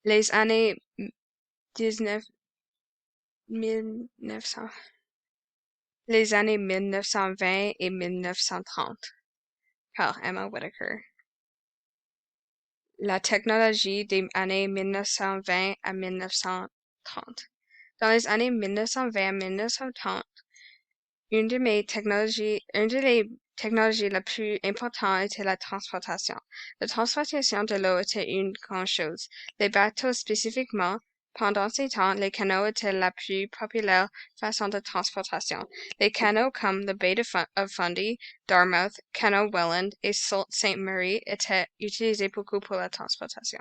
Les années 19 1900 les années 1920 et 1930 par Emma Whittaker. La technologie des années 1920 à 1930. Dans les années 1920 à 1930, une des technologies les plus importantes était la transportation. La transportation de l'eau était une grande chose. Les bateaux spécifiquement, pendant ces temps, les canaux étaient la plus populaire façon de transportation. Les canaux comme le Bay of Fundy, Dartmouth, Canal Welland et Sault Ste. Marie étaient utilisés beaucoup pour la transportation.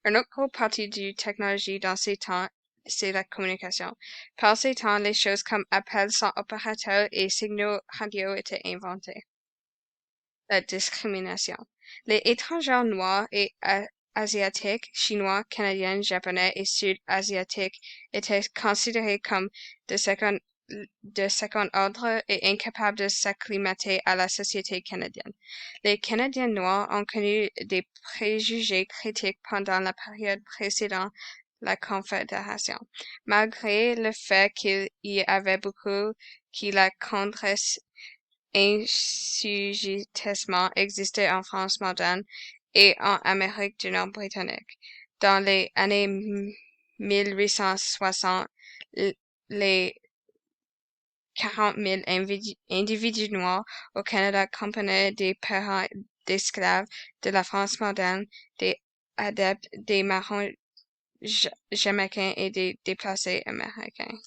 Une autre partie du technologie dans ces temps, c'est la communication. Par ces temps, les choses comme appels sans opérateur et signaux radio étaient inventés. La discrimination. Les étrangers noirs et asiatiques, chinois, canadiens, japonais et sud-asiatiques étaient considérés comme de second ordre et incapables de s'acclimater à la société canadienne. Les Canadiens noirs ont connu des préjugés critiques pendant la période précédant la Confédération, malgré le fait qu'il y avait beaucoup qui la contre insujettissement existait en France moderne et en Amérique du Nord britannique. Dans les années 1860, les 40 000 individus noirs au Canada comprenaient des parents d'esclaves de la France moderne, des adeptes des marrons jamaïcains et des déplacés américains.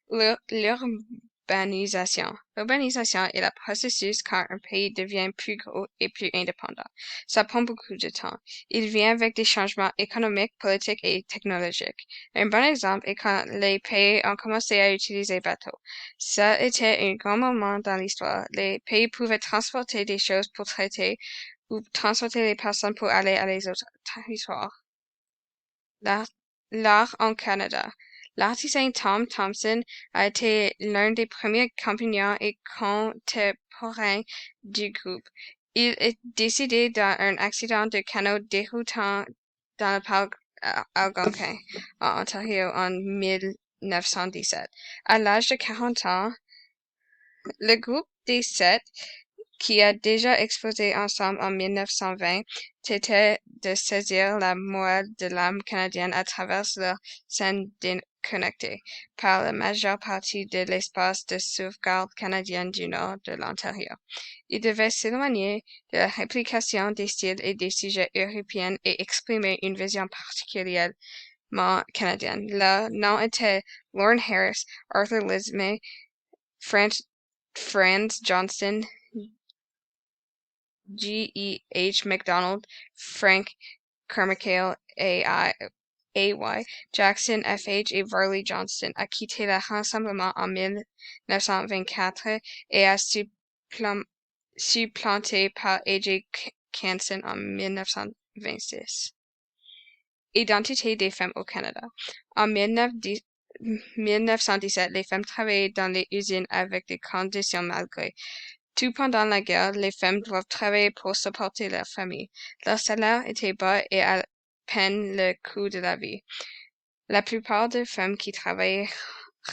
L'urbanisation. L'urbanisation est le processus quand un pays devient plus gros et plus indépendant. Ça prend beaucoup de temps. Il vient avec des changements économiques, politiques et technologiques. Un bon exemple est quand les pays ont commencé à utiliser bateaux. Ça était un grand moment dans l'histoire. Les pays pouvaient transporter des choses pour traiter ou transporter les personnes pour aller à les autres territoires. L'art en Canada. L'artisan Tom Thomson a été l'un des premiers compagnons et contemporains du groupe. Il est décédé dans un accident de canot déroutant dans le parc Algonquin, en Ontario, en 1917. À l'âge de 40 ans, le groupe des Sept, qui a déjà exposé ensemble en 1920, tentait de saisir la morale de l'âme canadienne à travers leur scène déconnectée par la majeure partie de l'espace de sauvegarde canadienne du nord de l'Ontario. Ils devaient s'éloigner de la réplication des styles et des sujets européens et exprimer une vision particulièrement canadienne. Leurs noms étaient Lorne Harris, Arthur Lismay, Franz Johnston, G.E.H. MacDonald, Frank Carmichael, A.Y. Jackson, F.H. et Varley Johnston a quitté le Rassemblement en 1924 et a supplanté par A.J. Canson en 1926. Identité des femmes au Canada. En 1917, les femmes travaillaient dans les usines avec des conditions malgrées. Tout pendant la guerre, les femmes doivent travailler pour supporter leur famille. Leur salaire était bas et à peine le coût de la vie. La plupart des femmes qui travaillaient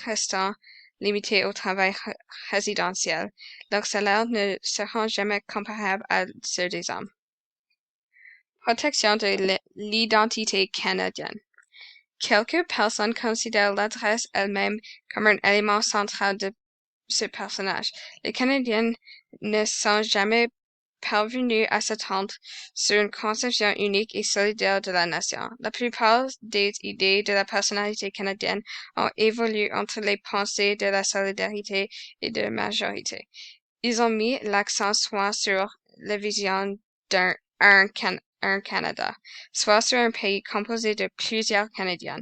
restant limitées au travail résidentiel. Leurs salaires ne seront jamais comparables à ceux des hommes. Protection de l'identité canadienne. Quelques personnes considèrent l'adresse elle-même comme un élément central de ce personnage. Les Canadiens ne sont jamais parvenus à s'entendre sur une conception unique et solidaire de la nation. La plupart des idées de la personnalité canadienne ont évolué entre les pensées de la solidarité et de la majorité. Ils ont mis l'accent soit sur la vision d'un Canada, soit sur un pays composé de plusieurs Canadiens.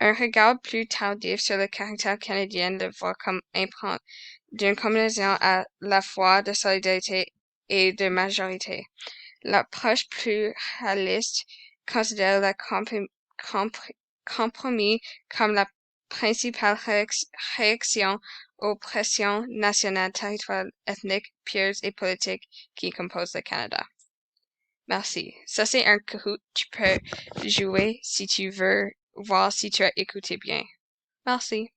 Un regard plus tardif sur le caractère canadien le voit comme empreinte d'une combinaison à la fois de solidarité et de majorité. L'approche plus réaliste considère le compromis comme la principale réaction aux pressions nationales, territoriales, ethniques, pures et politiques qui composent le Canada. Merci. Ça, c'est un Kahoot. Tu peux jouer si tu veux voir si tu as écouté bien. Merci.